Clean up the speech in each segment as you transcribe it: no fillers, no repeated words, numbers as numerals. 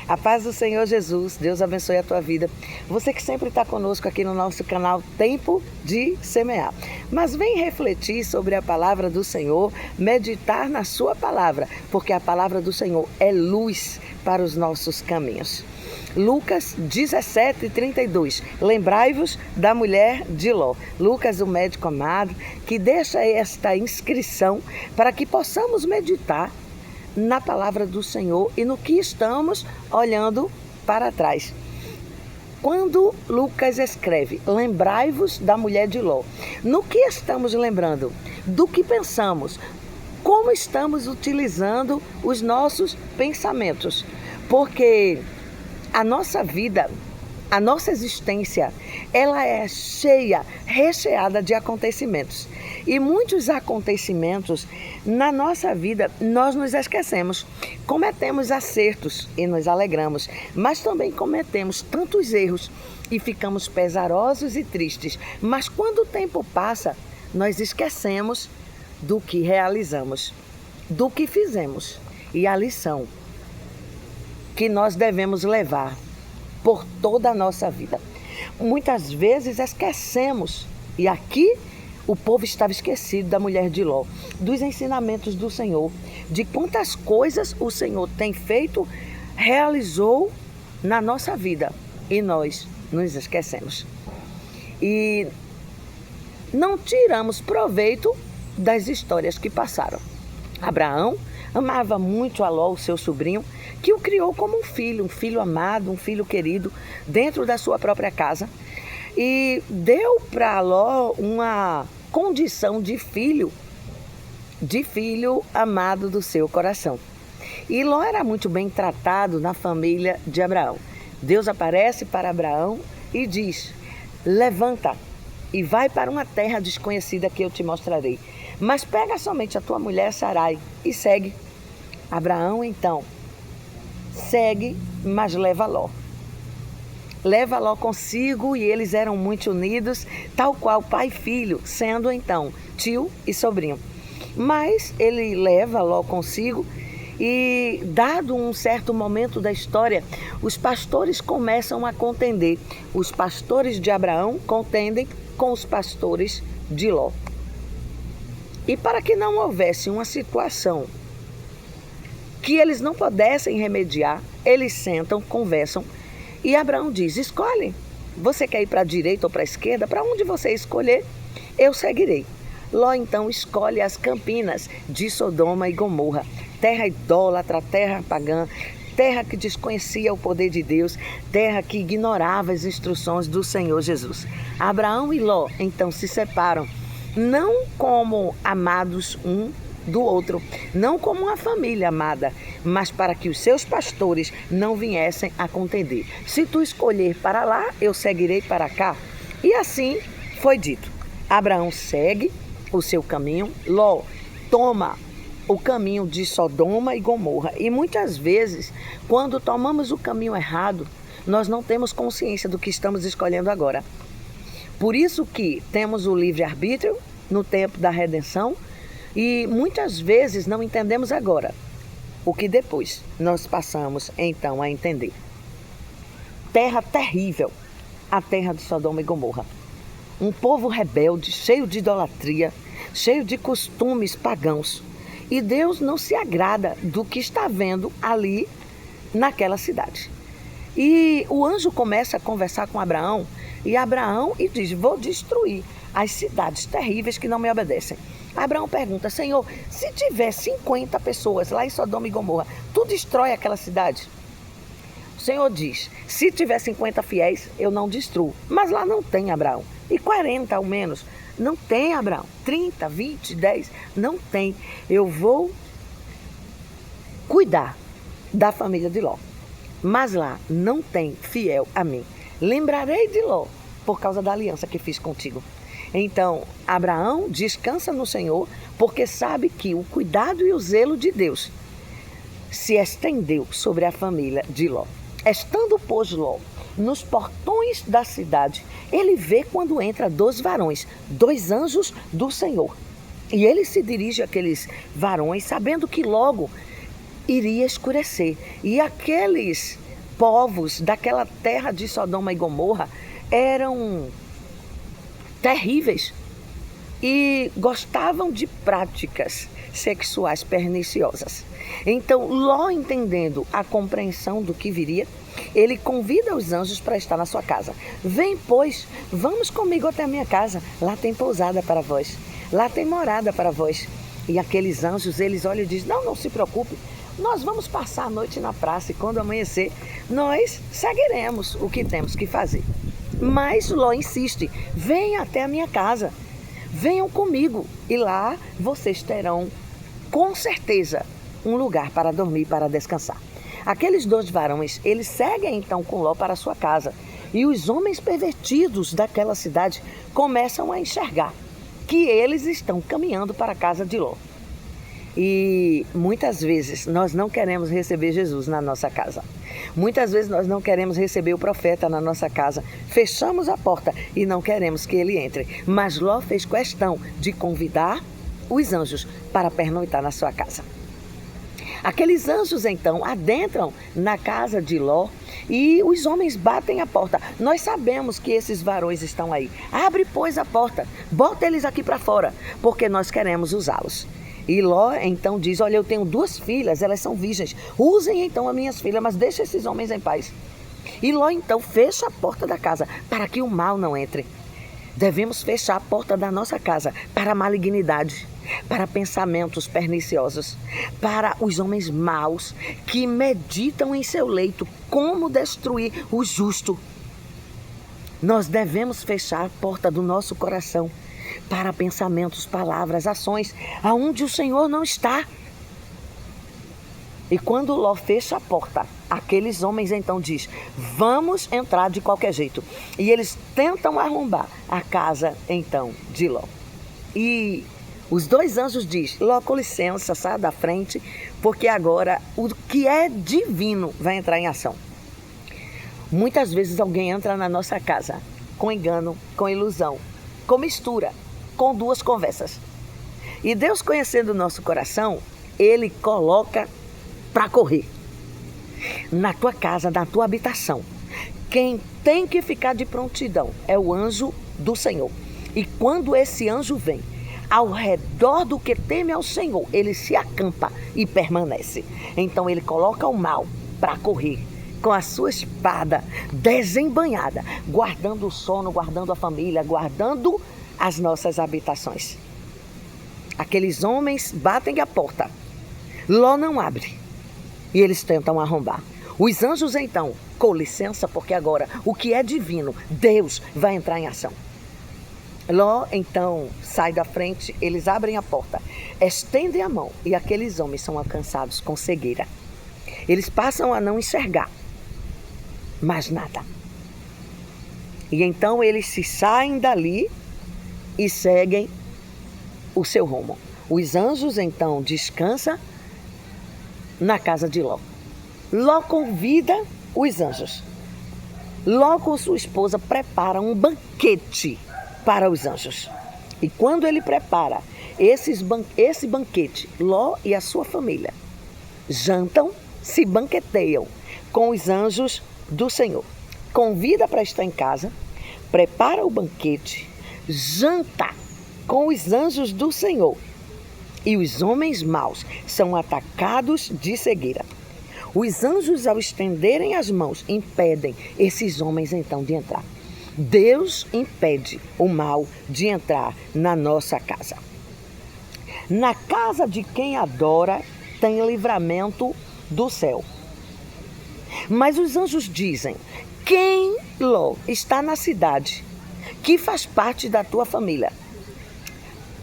A paz do Senhor Jesus, Deus abençoe a tua vida. Você que sempre está conosco aqui no nosso canal Tempo de Semear. Mas vem refletir sobre a palavra do Senhor, meditar na sua palavra, porque a palavra do Senhor é luz para os nossos caminhos. Lucas 17:32. Lembrai-vos da mulher de Ló. Lucas, o médico amado, que deixa esta inscrição para que possamos meditar na palavra do Senhor e no que estamos olhando para trás. Quando Lucas escreve, lembrai-vos da mulher de Ló, no que estamos lembrando? Do que pensamos? Como estamos utilizando os nossos pensamentos? Porque a nossa vida, a nossa existência, ela é cheia, recheada de acontecimentos. E muitos acontecimentos na nossa vida nós nos esquecemos. Cometemos acertos e nos alegramos, mas também cometemos tantos erros e ficamos pesarosos e tristes. Mas quando o tempo passa, nós esquecemos do que realizamos, do que fizemos e a lição que nós devemos levar por toda a nossa vida. Muitas vezes esquecemos, e aqui o povo estava esquecido da mulher de Ló, dos ensinamentos do Senhor, de quantas coisas o Senhor tem feito, realizou na nossa vida, e nós nos esquecemos. E não tiramos proveito das histórias que passaram. Abraão amava muito a Ló, o seu sobrinho, que o criou como um filho amado, um filho querido, dentro da sua própria casa. E deu para Ló uma condição de filho amado do seu coração. E Ló era muito bem tratado na família de Abraão. Deus aparece para Abraão e diz: levanta e vai para uma terra desconhecida que eu te mostrarei. Mas pega somente a tua mulher Sarai e segue. Abraão então segue, mas leva Ló. Leva Ló consigo e eles eram muito unidos, tal qual pai e filho, sendo então tio e sobrinho. Mas ele leva Ló consigo e, dado um certo momento da história, os pastores começam a contender. Os pastores de Abraão contendem com os pastores de Ló. E para que não houvesse uma situação que eles não pudessem remediar, eles sentam, conversam, e Abraão diz: escolhe, você quer ir para a direita ou para a esquerda? Para onde você escolher, eu seguirei. Ló então escolhe as campinas de Sodoma e Gomorra, terra idólatra, terra pagã, terra que desconhecia o poder de Deus, terra que ignorava as instruções do Senhor Jesus. Abraão e Ló então se separam, não como amados um do outro, não como uma família amada, mas para que os seus pastores não viessem a contender. Se tu escolher para lá, eu seguirei para cá. E assim foi dito. Abraão segue o seu caminho, Ló toma o caminho de Sodoma e Gomorra. E muitas vezes, quando tomamos o caminho errado, nós não temos consciência do que estamos escolhendo agora. Por isso que temos o livre-arbítrio no tempo da redenção, e muitas vezes não entendemos agora o que depois nós passamos então a entender. Terra terrível, a terra de Sodoma e Gomorra. Um povo rebelde, cheio de idolatria, cheio de costumes pagãos. E Deus não se agrada do que está vendo ali naquela cidade. E o anjo começa a conversar com Abraão e diz: vou destruir as cidades terríveis que não me obedecem. Abraão pergunta: Senhor, se tiver 50 pessoas lá em Sodoma e Gomorra, tu destrói aquela cidade? O Senhor diz: se tiver 50 fiéis, eu não destruo. Mas lá não tem, Abraão. E 40 ao menos? Não tem, Abraão. 30, 20, 10? Não tem. Eu vou cuidar da família de Ló. Mas lá não tem fiel a mim. Lembrarei de Ló por causa da aliança que fiz contigo. Então, Abraão descansa no Senhor, porque sabe que o cuidado e o zelo de Deus se estendeu sobre a família de Ló. Estando, pois, Ló nos portões da cidade, ele vê quando entra 2 varões, 2 anjos do Senhor. E ele se dirige àqueles varões, sabendo que logo iria escurecer. E aqueles povos daquela terra de Sodoma e Gomorra eram terríveis e gostavam de práticas sexuais perniciosas. Então, Ló, entendendo a compreensão do que viria, ele convida os anjos para estar na sua casa. Vem, pois, vamos comigo até a minha casa. Lá tem pousada para vós. Lá tem morada para vós. E aqueles anjos, eles olham e dizem, não se preocupe. Nós vamos passar a noite na praça e quando amanhecer, nós seguiremos o que temos que fazer. Mas Ló insiste, venha até a minha casa. Venham comigo e lá vocês terão, com certeza, um lugar para dormir, para descansar. Aqueles 2 varões, eles seguem então com Ló para a sua casa. E os homens pervertidos daquela cidade começam a enxergar que eles estão caminhando para a casa de Ló. E muitas vezes nós não queremos receber Jesus na nossa casa. Muitas vezes nós não queremos receber o profeta na nossa casa. Fechamos a porta e não queremos que ele entre. Mas Ló fez questão de convidar os anjos para pernoitar na sua casa. Aqueles anjos então adentram na casa de Ló e os homens batem a porta. Nós sabemos que esses varões estão aí. Abre, pois, a porta, bota eles aqui para fora, porque nós queremos usá-los. E Ló então diz, olha, eu tenho 2 filhas, elas são virgens. Usem então as minhas filhas, mas deixem esses homens em paz. E Ló então fecha a porta da casa para que o mal não entre. Devemos fechar a porta da nossa casa para a malignidade, para pensamentos perniciosos, para os homens maus que meditam em seu leito como destruir o justo. Nós devemos fechar a porta do nosso coração para pensamentos, palavras, ações, aonde o Senhor não está. E quando Ló fecha a porta, aqueles homens então diz, vamos entrar de qualquer jeito. E eles tentam arrombar a casa então de Ló. E os 2 anjos diz, Ló, com licença, sai da frente, porque agora o que é divino vai entrar em ação. Muitas vezes alguém entra na nossa casa com engano, com ilusão, com mistura, com 2 conversas. E Deus, conhecendo o nosso coração, Ele coloca para correr na tua casa, na tua habitação. Quem tem que ficar de prontidão é o anjo do Senhor. E quando esse anjo vem, ao redor do que teme ao Senhor, ele se acampa e permanece. Então ele coloca o mal para correr com a sua espada desembanhada, guardando o sono, guardando a família, guardando as nossas habitações. Aqueles homens batem a porta. Ló não abre. E eles tentam arrombar. Os anjos então, com licença, porque agora o que é divino, Deus vai entrar em ação. Ló então sai da frente, eles abrem a porta, estendem a mão e aqueles homens são alcançados com cegueira. Eles passam a não enxergar mais nada. E então eles se saem dali e seguem o seu rumo. Os anjos então descansam na casa de Ló. Ló convida os anjos. Ló com sua esposa prepara um banquete para os anjos. E quando ele prepara esse banquete, Ló e a sua família jantam, se banqueteiam com os anjos do Senhor. Convida para estar em casa, prepara o banquete, janta com os anjos do Senhor. E os homens maus são atacados de cegueira. Os anjos, ao estenderem as mãos, impedem esses homens então de entrar. Deus impede o mal de entrar na nossa casa. Na casa de quem adora tem livramento do céu. Mas os anjos dizem, quem, Ló, está na cidade, que faz parte da tua família,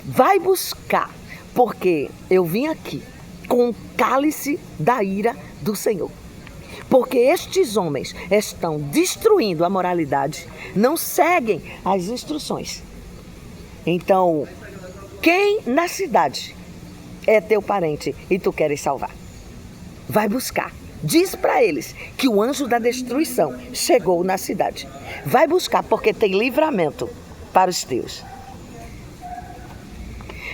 vai buscar, porque eu vim aqui com o cálice da ira do Senhor. Porque estes homens estão destruindo a moralidade, não seguem as instruções. Então, quem na cidade é teu parente e tu queres salvar? Vai buscar. Diz para eles que o anjo da destruição chegou na cidade. Vai buscar, porque tem livramento para os teus.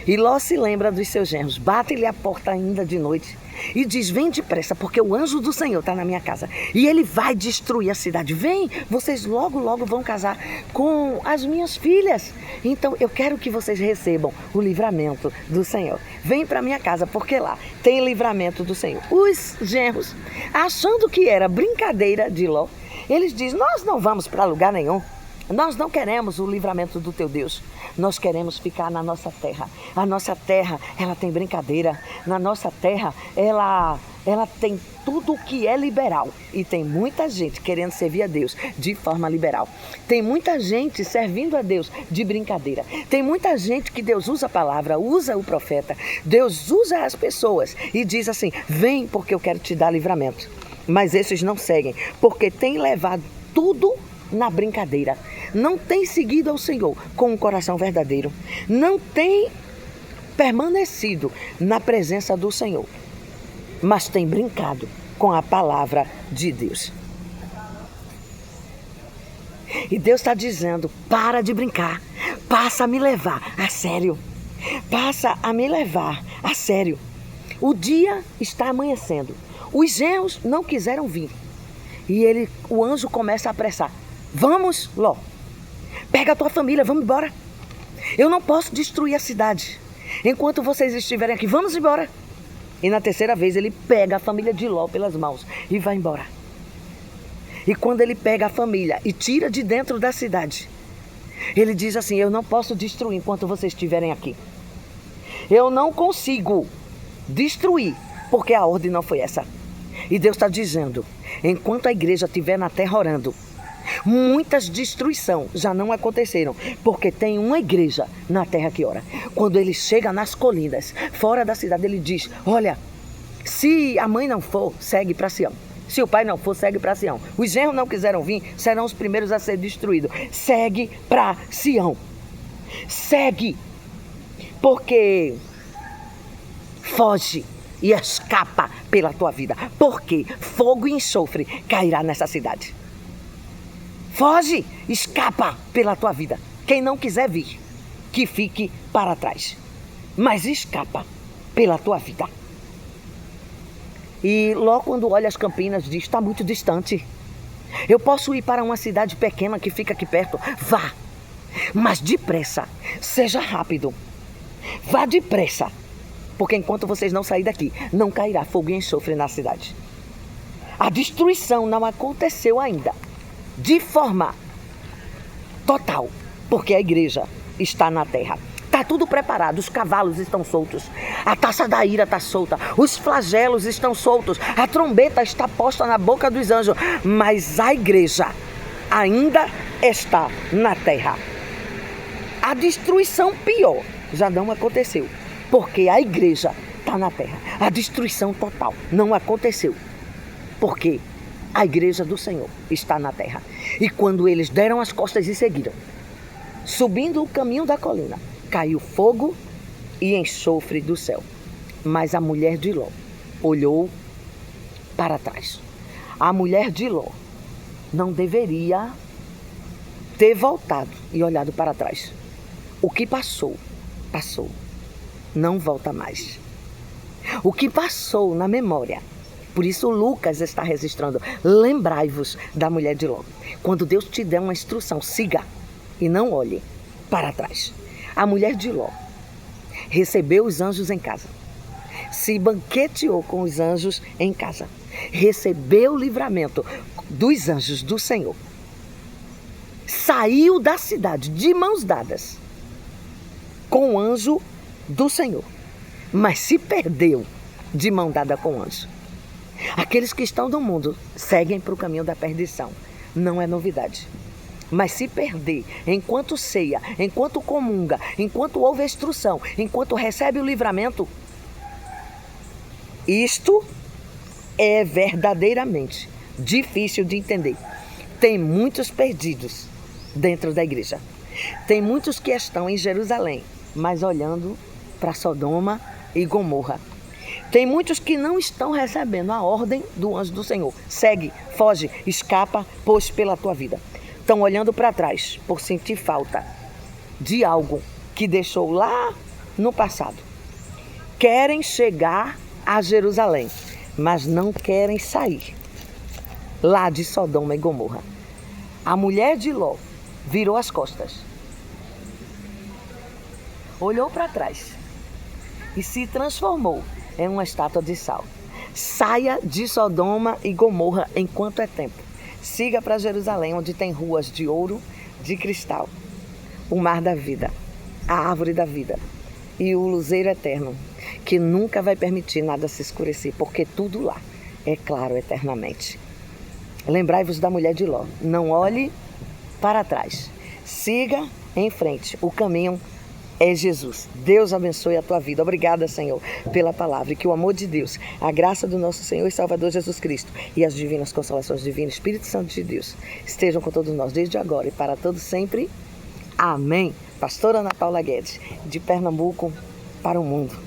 E Ló se lembra dos seus genros, bate-lhe a porta ainda de noite e diz: vem depressa, porque o anjo do Senhor está na minha casa e ele vai destruir a cidade. Vem, vocês logo vão casar com as minhas filhas. Então eu quero que vocês recebam o livramento do Senhor. Vem para minha casa, porque lá tem livramento do Senhor. Os genros, achando que era brincadeira de Ló, eles dizem: nós não vamos para lugar nenhum. Nós não queremos o livramento do teu Deus. Nós queremos ficar na nossa terra. A nossa terra, ela tem brincadeira. Na nossa terra, ela tem tudo o que é liberal. E tem muita gente querendo servir a Deus de forma liberal. Tem muita gente servindo a Deus de brincadeira. Tem muita gente que Deus usa a palavra, usa o profeta. Deus usa as pessoas e diz assim: vem porque eu quero te dar livramento. Mas esses não seguem, porque tem levado tudo na brincadeira. Não tem seguido ao Senhor com um coração verdadeiro. Não tem permanecido na presença do Senhor, mas tem brincado com a palavra de Deus. E Deus está dizendo: para de brincar, passa a me levar a sério. Passa a me levar a sério. O dia está amanhecendo. Os genros não quiseram vir. E o anjo começa a apressar: vamos, Ló, pega a tua família, vamos embora. Eu não posso destruir a cidade enquanto vocês estiverem aqui, vamos embora. E na terceira vez ele pega a família de Ló pelas mãos e vai embora. E quando ele pega a família e tira de dentro da cidade, ele diz assim: eu não posso destruir enquanto vocês estiverem aqui. Eu não consigo destruir, porque a ordem não foi essa. E Deus está dizendo: enquanto a igreja estiver na terra orando, muitas destruições já não aconteceram, porque tem uma igreja na terra que ora. Quando ele chega nas colinas, fora da cidade, ele diz: olha, se a mãe não for, segue para Sião. Se o pai não for, segue para Sião. Os genros não quiseram vir, serão os primeiros a ser destruídos. Segue para Sião. Segue, porque foge e escapa pela tua vida, porque fogo e enxofre cairá nessa cidade. Foge, escapa pela tua vida. Quem não quiser vir, que fique para trás, mas escapa pela tua vida. E Ló, quando olha as campinas, diz: está muito distante. Eu posso ir para uma cidade pequena que fica aqui perto. Vá, mas depressa, seja rápido. Vá depressa, porque enquanto vocês não saírem daqui, não cairá fogo e enxofre na cidade. A destruição não aconteceu ainda de forma total, porque a igreja está na terra. Está tudo preparado, os cavalos estão soltos, a taça da ira está solta, os flagelos estão soltos, a trombeta está posta na boca dos anjos, mas a igreja ainda está na terra. A destruição pior já não aconteceu, porque a igreja está na terra. A destruição total não aconteceu, porque a igreja do Senhor está na terra. E quando eles deram as costas e seguiram, subindo o caminho da colina, caiu fogo e enxofre do céu. Mas a mulher de Ló olhou para trás. A mulher de Ló não deveria ter voltado e olhado para trás. O que passou, passou. Não volta mais. O que passou na memória. Por isso Lucas está registrando: lembrai-vos da mulher de Ló. Quando Deus te der uma instrução, siga e não olhe para trás. A mulher de Ló recebeu os anjos em casa, se banqueteou com os anjos em casa, recebeu o livramento dos anjos do Senhor, saiu da cidade de mãos dadas com o anjo do Senhor, mas se perdeu de mão dada com o anjo. Aqueles que estão no mundo seguem para o caminho da perdição. Não é novidade. Mas se perder enquanto ceia, enquanto comunga, enquanto ouve a instrução, enquanto recebe o livramento, isto é verdadeiramente difícil de entender. Tem muitos perdidos dentro da igreja. Tem muitos que estão em Jerusalém, mas olhando para Sodoma e Gomorra. Tem muitos que não estão recebendo a ordem do anjo do Senhor. Segue, foge, escapa, pois pela tua vida. Estão olhando para trás por sentir falta de algo que deixou lá no passado. Querem chegar a Jerusalém, mas não querem sair lá de Sodoma e Gomorra. A mulher de Ló virou as costas, olhou para trás e se transformou em uma estátua de sal. Saia de Sodoma e Gomorra enquanto é tempo. Siga para Jerusalém, onde tem ruas de ouro, de cristal, o mar da vida, a árvore da vida e o luzeiro eterno, que nunca vai permitir nada se escurecer, porque tudo lá é claro eternamente. Lembrai-vos da mulher de Ló. Não olhe para trás. Siga em frente. O caminho é Jesus. Deus abençoe a tua vida. Obrigada, Senhor, pela palavra. E que o amor de Deus, a graça do nosso Senhor e Salvador Jesus Cristo e as divinas consolações divinas, Espírito Santo de Deus, estejam com todos nós desde agora e para todos sempre. Amém. Pastora Ana Paula Guedes, de Pernambuco para o mundo.